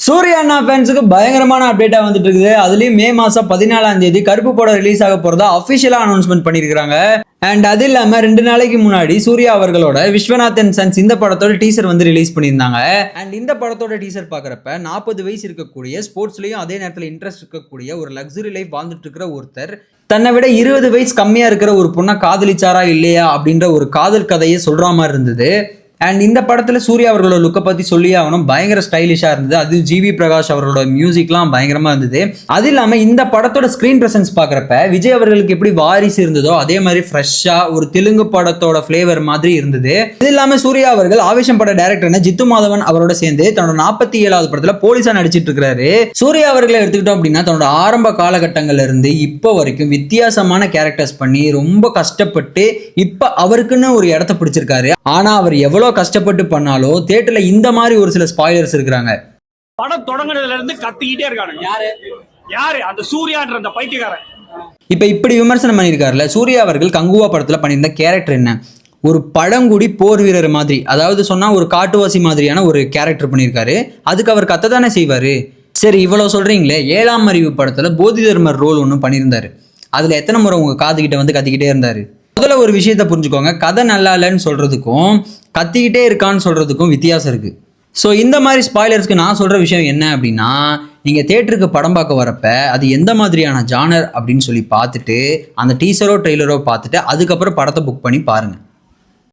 சூர்யா அண்ணா ஃபேன்ஸுக்கு பயங்கரமான அப்டேட்டா வந்துட்டு இருக்குது. அதுலயும் மே மாசம் 14ஆம் தேதி கருப்பு படம் ரிலீஸ் ஆக போறதா அபிஷியலா அனௌன்ஸ்மெண்ட் பண்ணிருக்காங்க. அண்ட் அது இல்லாம 2 நாளைக்கு முன்னாடி சூர்யா அவர்களோட விஸ்வநாதன் சன்ஸ் இந்த படத்தோட டீசர் வந்து ரிலீஸ் பண்ணியிருந்தாங்க. அண்ட் இந்த படத்தோட டீசர் பாக்குறப்ப 40 வயசு இருக்கக்கூடிய ஸ்போர்ட்ஸ்லயும் அதே நேரத்தில் இன்ட்ரெஸ்ட் இருக்கக்கூடிய ஒரு லக்ஸுரி லைஃப் வாழ்ந்துட்டு இருக்கிற ஒருத்தர் தன்னை விட 20 வயசு கம்மியா இருக்கிற ஒரு பொண்ணை காதலிச்சாரா இல்லையா அப்படின்ற ஒரு காதல் கதையை சொல்ற மாதிரி இருந்தது. அண்ட் இந்த படத்துல சூர்யா அவர்களோட லுக்கை பத்தி சொல்லி ஆகணும், பயங்கர ஸ்டைலிஷா இருந்தது. அது ஜிவி பிரகாஷ் அவர்களோட மியூசிக்லாம் பயங்கரமா இருந்தது. அது இல்லாம இந்த படத்தோட ஸ்கிரீன் பிரசன்ஸ் பாக்குறப்ப விஜய் அவர்களுக்கு எப்படி வாரிசு இருந்ததோ அதே மாதிரி ஃப்ரெஷ்ஷா ஒரு தெலுங்கு படத்தோட பிளேவர் மாதிரி இருந்தது. இது இல்லாம சூர்யா அவர்கள் ஆவேசம் பட டைரக்டர் ஜித்து மாதவன் அவரோட சேர்ந்து தன்னோட 47வது படத்துல போலீஸா நடிச்சிட்டு இருக்காரு. சூர்யா அவர்களை எடுத்துக்கிட்டோம் அப்படின்னா தன்னோட ஆரம்ப காலகட்டங்கள்ல இருந்து இப்போ வரைக்கும் வித்தியாசமான கேரக்டர்ஸ் பண்ணி ரொம்ப கஷ்டப்பட்டு இப்ப அவருக்குன்னு ஒரு இடத்த பிடிச்சிருக்காரு. ஆனா அவர் எவ்வளவு கஷ்டப்பட்டு பண்ணாலும் தியேட்டர்ல இந்த மாதிரி ஒரு சில ஸ்பாயிலர்ஸ் இருக்காங்க. படம் தொடங்குறதுல இருந்து கத்திக்கிட்டே இருக்கானுங்க. யாரு அந்த சூர்யான்ற அந்த பைத்தியக்காரன். இப்படி விமர்சனம் பண்ணியிருக்காருல சூர்யா அவர்கள் கங்குவா படத்துல பண்ணியிருந்த கேரக்டர் என்ன, ஒரு பழங்குடி போர் வீரர் மாதிரி, அதாவது சொன்னா ஒரு காட்டுவாசி மாதிரியான ஒரு கேரக்டர் பண்ணியிருக்காரு. அதுக்கு அவர் கத்த தானே செய்வாரு. சரி இவ்வளவு சொல்றீங்களே, 7ஆம் அறிவு படத்துல போதி தர்மர் ரோல் ஒன்று பண்ணியிருந்தாரு. அதுல எத்தனை முறை உங்க காதுகிட்ட வந்து கத்திக்கிட்டே இருந்தாரு. முதல்ல ஒரு விஷயத்த புரிஞ்சுக்கோங்க, கதை நல்லா இல்லைன்னு சொல்றதுக்கும் கத்திக்கிட்டே இருக்கான்னு சொல்றதுக்கும் வித்தியாசம் இருக்கு. ஸோ இந்த மாதிரி ஸ்பாய்லர்ஸ்க்கு நான் சொல்ற விஷயம் என்ன அப்படின்னா, நீங்க தியேட்டருக்கு படம் பார்க்க வரப்ப அது எந்த மாதிரியான ஜானர் அப்படின்னு சொல்லி பார்த்துட்டு அந்த டீசரோ ட்ரெய்லரோ பார்த்துட்டு அதுக்கப்புறம் படத்தை புக் பண்ணி பாருங்க.